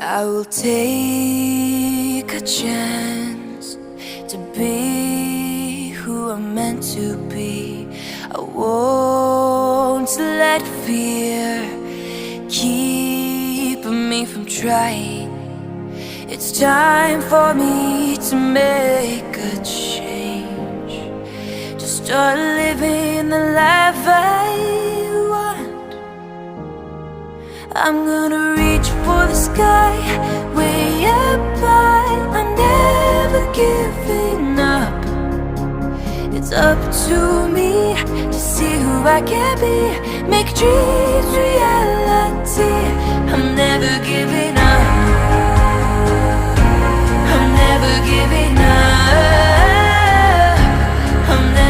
I will take a chance to be who I'm meant to be. I won't let fear keep me from trying. It's time for me to make a change, to start living the life I want. I'm gonna reach for the sky, way up high. I'm never giving up. It's up to me to see who I can be, make dreams reality. I'm never giving up.